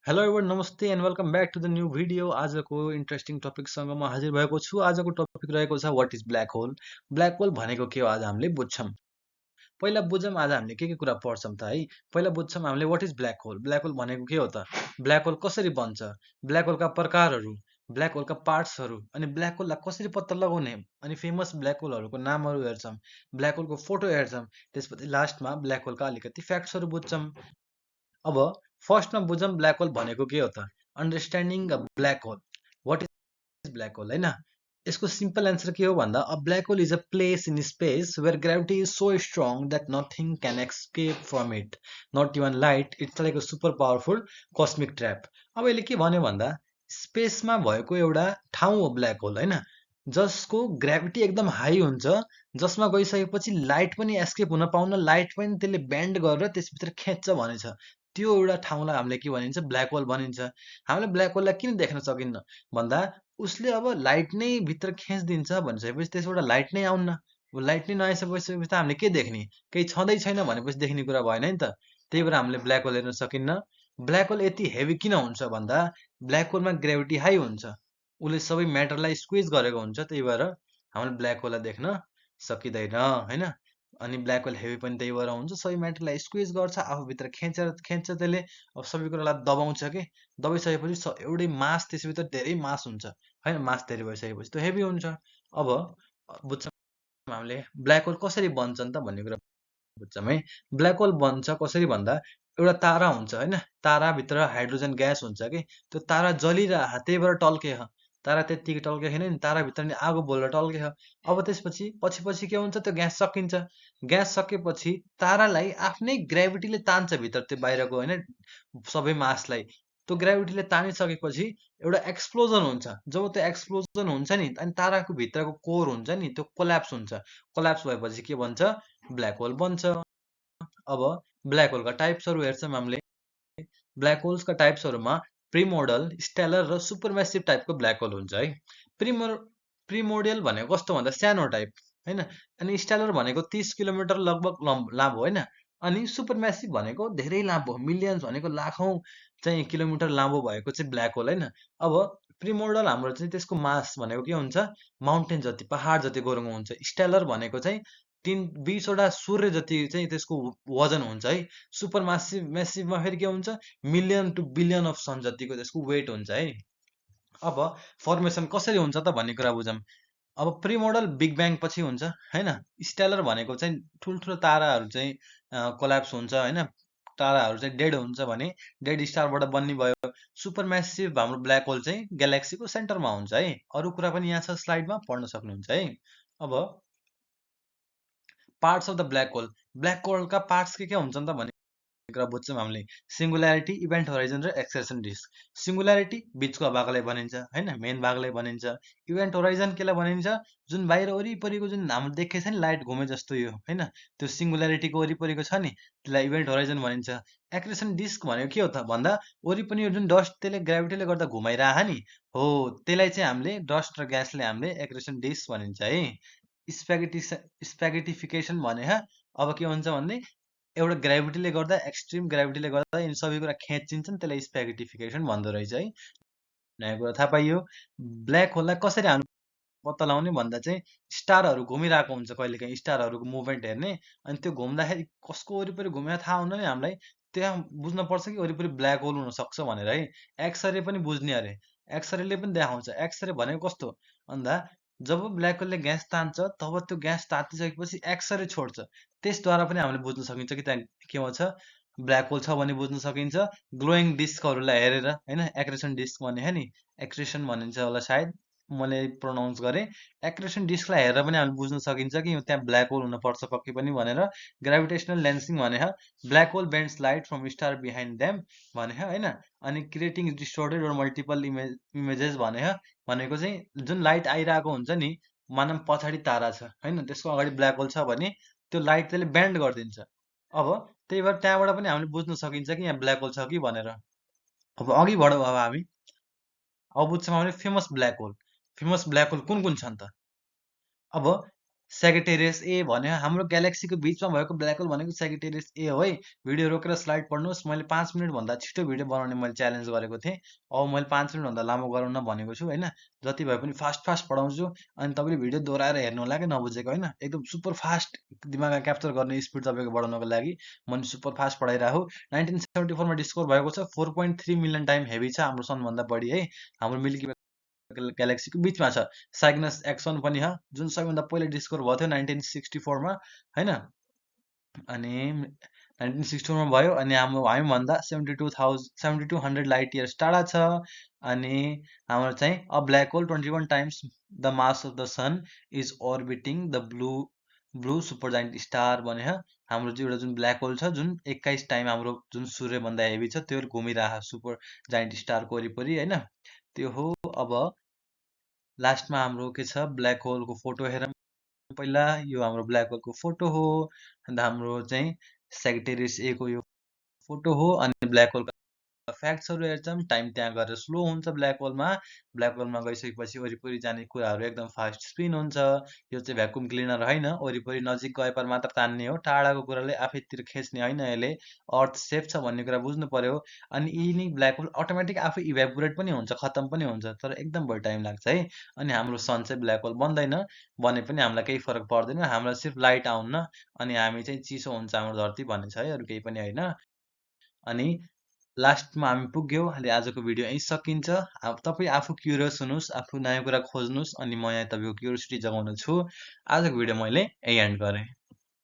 Hello everyone नमस्ते and welcome back to the new video. आजको interesting टपिकसँग म हाजिर भएको छु। आजको टपिक रहेको छ what is black hole. Black hole भनेको के हो आज हामीले बुझ्छौँ। पहिला बुझौँ आज हामीले के कुरा पढ्छौँ त है। पहिला बुझ्छौँ हामीले what is black hole. Black hole भनेको के हो त? ब्ल्याक होल कसरी बन्छ? ब्ल्याक होलका प्रकारहरू, ब्ल्याक होलका पार्ट्सहरू अनि ब्ल्याक होललाई कसरी पत्ता लगाउने अनि फेमस ब्ल्याक होलहरूको नामहरू हेर्छौँ। ब्ल्याक होलको फोटो हेर्छौँ। त्यसपछि लास्टमा ब्ल्याक होलका अलिकति फ्याक्ट्सहरू बुझ्छौँ। अब फर्स्टमा बुझौँ ब्ल्याक होल भनेको के हो त? Understanding a black hole. What is black hole होइन? यसको सिम्पल एन्सर के हो भन्दा a black hole is a place in space where gravity is so strong that nothing can escape from it, not even light. It's like a super powerful cosmic trap. अब यसले के भन्यो भन्दा स्पेसमा भएको एउटा ठाउँ हो ब्ल्याक होल होइन, जसको ग्राभिटी एकदम हाई हुन्छ, जसमा गइसकेपछि लाइट पनि एस्केप हुन पाउन, लाइट पनि त्यसले बेन्ड गरेर त्यसभित्र खेच्छ भनेछ। त्यो एउटा ठाउँलाई हामीले के भनिन्छ? ब्ल्याक होल भनिन्छ। हामीले ब्ल्याक होललाई किन देख्न सकिन्न भन्दा उसले अब लाइट नै भित्र खेचिदिन्छ भनिसकेपछि त्यसबाट लाइट नै आउन्न। लाइट नै नआइसकेपछि त हामीले के देख्ने? केही छँदै छैन भनेपछि देख्ने कुरा भएन नि त। त्यही भएर हामीले ब्ल्याक होल हेर्न सकिन्न। ब्ल्याक होल यति हेभी किन हुन्छ भन्दा ब्ल्याक होलमा ग्रेभिटी हाई हुन्छ, उसले सबै म्याटरलाई स्क्विज गरेको हुन्छ, त्यही भएर हामीले ब्ल्याक होललाई देख्न सकिँदैन होइन। अनि ब्ल्याक होल हेभी पनि त्यही भएर हुन्छ, सबै म्याटरलाई स्क्विज गर्छ, आफूभित्र खेच्छ त्यसले। अब सबै कुरालाई दबाउँछ कि दबाइसकेपछि एउटै मास, त्यसभित्र धेरै मास हुन्छ होइन। मास धेरै भइसकेपछि त्यो हेभी हुन्छ। अब बुझ्छौँ हामीले ब्ल्याक होल कसरी बन्छन् त भन्ने कुरा बुझ्छौँ है। ब्ल्याक होल बन्छ कसरी भन्दा एउटा तारा हुन्छ होइन, ताराभित्र हाइड्रोजन ग्यास हुन्छ कि त्यो तारा जलिरह त्यही भएर टल्के ह। तारा त्यत्तिकै टल्के छैन नि, ताराभित्र नि आगो बलेर टल्के ह। अब त्यसपछि पछि के हुन्छ? त्यो ग्यास सकिन्छ। ग्यास सकेपछि तारालाई आफ्नै ग्राभिटीले तान्छ भित्र, त्यो बाहिरको होइन सबै मासलाई। त्यो ग्राभिटीले तानिसकेपछि एउटा एक्सप्लोजन हुन्छ। जब त्यो एक्सप्लोजन हुन्छ नि अनि ताराको भित्रको कोर हुन्छ नि त्यो कोल्याप्स हुन्छ। कोल्याप्स भएपछि के बन्छ? ब्ल्याक होल बन्छ। अब ब्ल्याक होलका टाइप्सहरू हेर्छौँ हामीले। ब्ल्याक होल्सका टाइप्सहरूमा प्रिमोडल, स्टेलर र सुपरम्यासिभ टाइपको ब्ल्याक होल हुन्छ है। प्रिमो प्रिमोडियल भनेको कस्तो भन्दा सानो टाइप होइन। अनि स्टेलर भनेको 30 किलोमिटर लगभग लामो होइन। अनि सुपरम्यासिभ भनेको धेरै लामो, मिलियन्स भनेको लाखौँ चाहिँ किलोमिटर लामो भएको चाहिँ ब्ल्याक होल होइन। अब प्रिमोडल हाम्रो चाहिँ त्यसको मास भनेको के हुन्छ? माउन्टेन जति, पहाड जति गह्रौँ हुन्छ। स्टेलर भनेको चाहिँ 20वटा सूर्य जति चाहिँ त्यसको वजन हुन्छ है। सुपर म्यासिभमा फेरि के हुन्छ? मिलियन टु बिलियन अफ सन जतिको त्यसको वेट हुन्छ है। अब फर्मेसन कसरी हुन्छ त भन्ने कुरा बुझौँ। अब प्रिमोडल बिग ब्याङ पछि हुन्छ होइन। स्टेलर भनेको चाहिँ ठुल्ठुलो ताराहरू चाहिँ कोल्याप्स हुन्छ होइन, ताराहरू चाहिँ डेड हुन्छ भने डेड स्टारबाट बन्ने भयो। सुपर म्यासिभ हाम्रो ब्ल्याक होल चाहिँ ग्यालेक्सीको सेन्टरमा हुन्छ है। अरू कुरा पनि यहाँ छ स्लाइडमा, पढ्न सक्नुहुन्छ है। अब parts of the black hole. Black होलका पार्ट्स के हुन्छन् त भन्ने कुरा बुझ्छौँ हामीले। सिङ्गुल्यारिटी, इभेन्ट होराइजन र एक्सेसन डिस्क। सिङ्गुल्यारिटी बिचको भागलाई भनिन्छ होइन, मेन भागलाई भनिन्छ। इभेन्ट होराइजन केलाई भनिन्छ? जुन बाहिर वरिपरिको जुन हाम्रो देखेको छ नि लाइट घुमे जस्तो यो होइन, त्यो सिङ्गुल्यारिटीको वरिपरिको छ नि त्यसलाई इभेन्ट होराइजन भनिन्छ। एक्रेसन डिस्क भनेको के हो त भन्दा वरिपरि जुन डस्ट त्यसले ग्राभिटीले गर्दा घुमाइरह नि हो, त्यसलाई चाहिँ हामीले डस्ट र ग्यासले हामीले एक्रेसन डिस्क भनिन्छ है। स्प्यागेटी स्प्यागेटिफिकेसन भने अब के हुन्छ भन्ने एउटा ग्राभिटीले गर्दा, एक्सट्रिम ग्राभिटीले गर्दा यिनी सबै कुरा खेचिन्छन्, त्यसलाई स्प्यागेटिफिकेसन भन्दो रहेछ है। नयाँ कुरा थाहा पाइयो। ब्ल्याक होललाई कसरी हामी पत्ता लगाउने भन्दा चाहिँ स्टारहरू घुमिरहेको हुन्छ कहिलेकाहीँ, स्टारहरूको मुभमेन्ट हेर्ने। अनि त्यो घुम्दाखेरि कसको वरिपरि घुमेर थाहा हुन्न नि हामीलाई, त्यहाँ बुझ्न पर्छ कि वरिपरि ब्ल्याक होल हुनसक्छ भनेर है। एक्सरे पनि बुझ्ने अरे, एक्सरेले पनि देखाउँछ। एक्सरे भनेको कस्तो भन्दा जब ब्ल्याक होलले ग्यास तान्छ तब त्यो ग्यास तातिसकेपछि एक्सरे छोड्छ। त्यसद्वारा पनि हामीले बुझ्न सकिन्छ कि त्यहाँ केमा छ, ब्ल्याक होल छ भन्ने बुझ्न सकिन्छ। ग्लोइङ डिस्कहरूलाई हेरेर होइन, एक्रेसन डिस्क भन्ने नि, एक्रेसन भनिन्छ होला सायद, मैले प्रोनाउन्स गरेँ। एक्रेसन डिस्कलाई हेरेर पनि हामीले बुझ्न सकिन्छ कि त्यहाँ ब्ल्याक होल हुनपर्छ पक्कै पनि भनेर। ग्राभिटेसनल लेन्सिङ भने black hole bends light from star behind them भने होइन। अनि क्रिएटिङ डिस्टोर्टेड र मल्टिपल इमेजेस भनेको चाहिँ जुन लाइट आइरहेको हुन्छ नि, मानव पछाडि तारा छ होइन, त्यसको अगाडि ब्ल्याक होल छ भने त्यो लाइट त्यसले बेन्ड गरिदिन्छ। अब त्यही भएर त्यहाँबाट पनि हामीले बुझ्न सकिन्छ कि यहाँ ब्ल्याक होल छ कि भनेर। अब अघि बढौँ। अब हामी अब बुझ्छौँ हामीले famous black hole. Famous black hole कुन कुन छन् त? अब सेगिटेरियस ए भन्यो हाम्रो ग्यालेक्सीको बिचमा भएको ब्ल्याक होल भनेको सेगिटेरियस ए हो है। भिडियो रोकेर स्लाइड पढ्नुहोस्। मैले 5 मिनटभन्दा छिटो भिडियो बनाउने मैले च्यालेन्ज गरेको थिएँ। अब मैले 5 मिनटभन्दा लामो गराउन भनेको छु होइन। जति भए पनि फास्ट फास्ट पढाउँछु। अनि तपाईँले भिडियो दोहोऱ्याएर हेर्नु होला कि नबुझेको होइन। एकदम सुपर फास्ट दिमागमा क्याप्चर गर्ने स्पिड तपाईँको बढाउनको लागि मैले सुपर फास्ट पढाइरहेको। 1974 मा डिस्कभर भएको छ। 4.3 मिलियन टाइम हेभी छ हाम्रो सनभन्दा बढी है। हाम्रो मिल्की ग्यालेक्सीको बिचमा छ। साइग्नस एक्स1 पनि छ जुन सबैभन्दा पहिले डिस्कभर भएको थियो 1964 मा होइन। अनि 1964 मा भयो अनि हामीभन्दा 7200 लाइट इयर्स टाढा छ। अनि हाम्रो चाहिँ a black hole 21 times the mass of the sun is orbiting the blue super giant star भने हाम्रो चाहिँ एउटा जुन ब्ल्याक होल छ जुन 21 टाइम हाम्रो जुन सूर्यभन्दा हेभी छ त्यो घुमिरहेको सुपर जाइन्ट स्टारको वरिपरि होइन। त्यो हो। अब लास्टमा हाम्रो के छ ब्ल्याक होलको फोटो हेरौँ पहिला। यो हाम्रो ब्ल्याक होलको फोटो हो। अन्त हाम्रो चाहिँ सेगिटेरियस ए को यो फोटो हो। अनि ब्ल्याक होलको फ्याक्ट्सहरू हेर्छौँ। टाइम त्यहाँ गएर स्लो हुन्छ ब्ल्याक होलमा। ब्ल्याक होलमा गइसकेपछि वरिपरि जाने कुराहरू एकदम फास्ट स्पिन हुन्छ। यो चाहिँ भ्याकुम क्लिनर होइन। वरिपरि नजिक गएपछि मात्र तान्ने हो। टाढाको कुराले आफैतिर खेच्ने होइन। यसले अर्थ सेफ छ भन्ने कुरा बुझ्नु पर्यो। अनि यिनी ब्ल्याक होल अटोमेटिक आफै इभ्यापोरेट पनि हुन्छ, खतम पनि हुन्छ, तर एकदम बढी टाइम लाग्छ है। अनि हाम्रो सन चाहिँ ब्ल्याक होल बन्दैन। बने पनि हामीलाई केही फरक पर्दैन। हामीलाई सिर्फ लाइट आउन्न अनि हामी चाहिँ चिसो हुन्छ हाम्रो धरती भन्ने छ है, अरू केही पनि होइन। अनि लास्टमा हामी पुग्यौँ। अहिले आजको भिडियो यहीँ सकिन्छ। अब तपाईँ आफू क्युरियस हुनुहोस्, आफू नयाँ कुरा खोज्नुहोस् अनि म यहाँ तपाईँको क्युरियोसिटी जगाउन छु। आजको भिडियो मैले यहीँ एन्ड गरेँ।